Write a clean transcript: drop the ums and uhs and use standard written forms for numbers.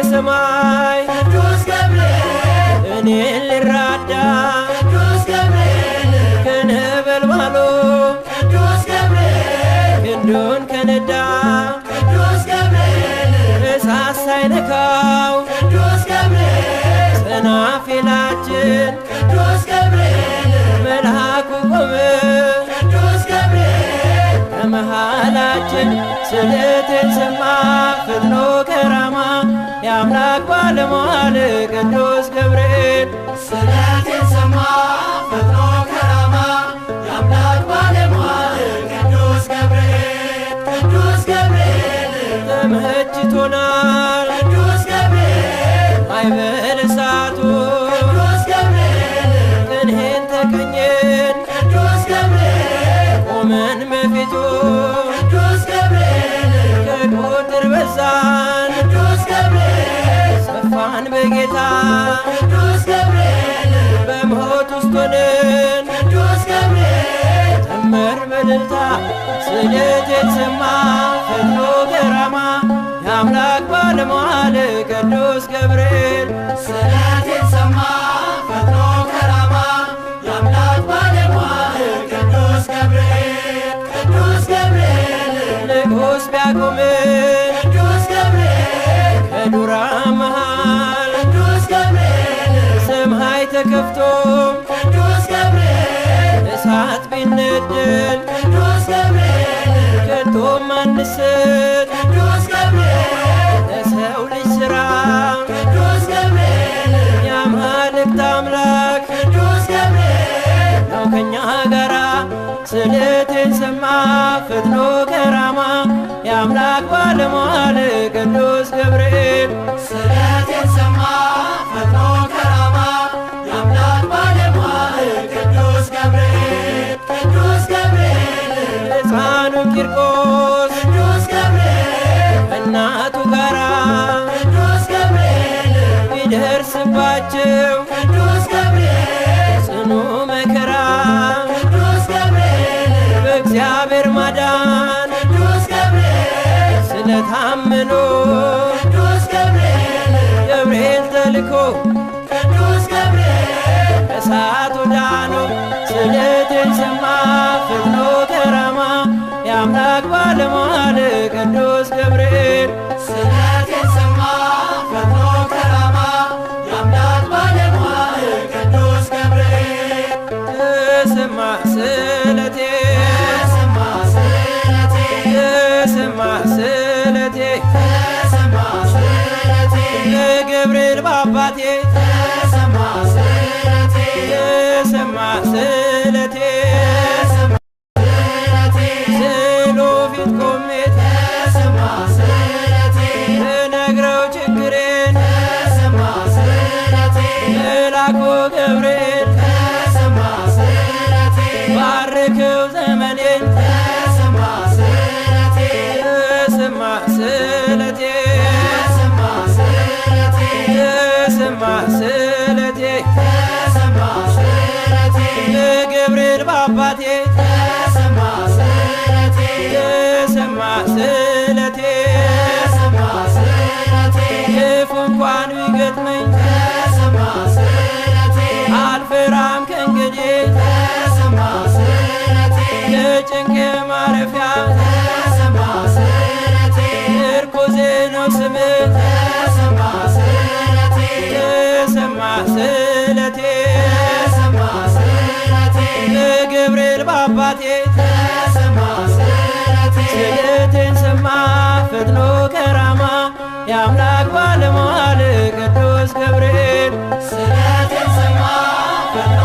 ሰማይ ቅዱስ ገብርኤል እኔን ልራዳ ቅዱስ ገብርኤል ከነበልባሉ ቅዱስ ገብርኤል ክንዱን ከነዳ ቅዱስ ገብርኤል እሳት ሳይነካው ቅዱስ ገብርኤል ሰናፊላችን ቅዱስ ገብርኤል መልአኩ ቆመ ቅዱስ ገብርኤል ከመሃላችን ስለቴን ሰማ ፈጥኖ ከራማ የአምላክ ባለሟል ቅዱስ ገብርኤል ስለቴን ሰማ ፈጥኖ ከራማ የአምላክ ባለሟል ቅዱስ ገብርኤል ቅዱስ ገብርኤል ተመችቶናል ቅዱስ ገብርኤል ማዕበለ እሳቱ ቅዱስ ገብርኤል ቅንሄን ተቀኘን ቅዱስ ገብርኤል ቆመን በፊቱ ቅዱስ ገብርኤል ከቁጥር በዛን ቅዱስ ገብርኤል ሰፋን በጌታ ቅዱስ ገብርኤል በሞት ውስጥ ሆነን ቅዱስ ገብርኤል ዘመር በእልልታ ስለቴን ሰማ ፈጥኖ ከራማ የአምላክ ባለሟል ቅዱስ ገብርኤል ስለቴን ሰማ ፈጥኖ ከራማ የአምላክ ባለሟል ቅዱስ ገብርኤል ቅዱስ ገብርኤል ንጉሥ ቢያቆምን ቅዱስ ገብርኤል ከዱራ መሃል ቅዱስ ገብርኤል ሰማይ ተከፍቶም ቅዱስ ገብርኤል እሳት ቢነደድ ቅዱስ ገብርኤል ከቶም አንስት ቅዱስ ገብርኤል ለሰው ልጅ ሥራ ቅዱስ ገብርኤል የአማልክት አምላክ ቅዱስ ገብርኤል ነው ከኛ ጋራ ስለቴን ሰማ ፈጥኖ ከራማ የአምላክ ባለሟል ቅዱስ ገብርኤል ስለቴን ሰማ ፈጥኖ ከራማ የአምላክ ባለሟል ቅዱስ ገብርኤል ቅዱስ ገብርኤል ሕፃኑ ቂርቆስ ቅዱስ ገብርኤል ከእናቱ ጋራ ቅዱስ ገብርኤል ቢደርስባቸው ቅዱስ ገብርኤል ጽኑ መከራ ቅዱስ ገብርኤል በእግዚአብሔር ማዳን ቅዱስ ገብርኤል ስለታመኑ ቅዱስ ገብርኤል ገብርኤል ተልኮ ቅዱስ ገብርኤል ከእሳቱ ዳኑ ስለቴን ሰማ ፈጥኖ ከራማ የአምላክ ባለሟል ቅዱስ ገብርኤል ስለቴን ሰማ ፈጥኖ ከራማ የአምላክ ባለሟል ቅዱስ ገብርኤል ተሰማ ስለቴ ተሰማ ስለቴ ተሰማ ስለቴ ተሰማ ስለቴ ለገብርኤል ባባቴ ተሰማ ስለቴ ተሰማ ስለቴ ተሰማ ስለቴ ስሎ ፊት ቆሜ ተሰማ ስለቴ ልነግረው ችግሬን ተሰማ ስለቴ መልአኩ ገብርኤል ተሰማ ስለቴ ባረከው ዘመኔን ተሰማ ስለቴ ተሰማ ስለቴ ተሰማ ስለቴ ተሰማ ስለቴ ተሰማ ስለቴ ለገብርኤል ባባቴ ተሰማ ስለቴ ተሰማ ስለቴ ተሰማ ስለቴ ክፉ እንኳን ቢገጥመኝ ተሰማ ስለቴ አልፈራም ከእንግዲህ ተሰማ ስለቴ የጭንቅ ማረፊያ ተሰማ ስለቴ ምርኮዜ ነው ስምህ ተሰማ ስለቴ ተሰማ ስለቴ ተሰማ ስለቴ ለገብርኤል ባባቴ ተሰማ ስለቴ ስለቴን ሰማ ፈጥኖ ከራማ የአምላክ ባለሟል ቅዱስ ገብርኤል ስለቴን ሰማ ፈጥኖ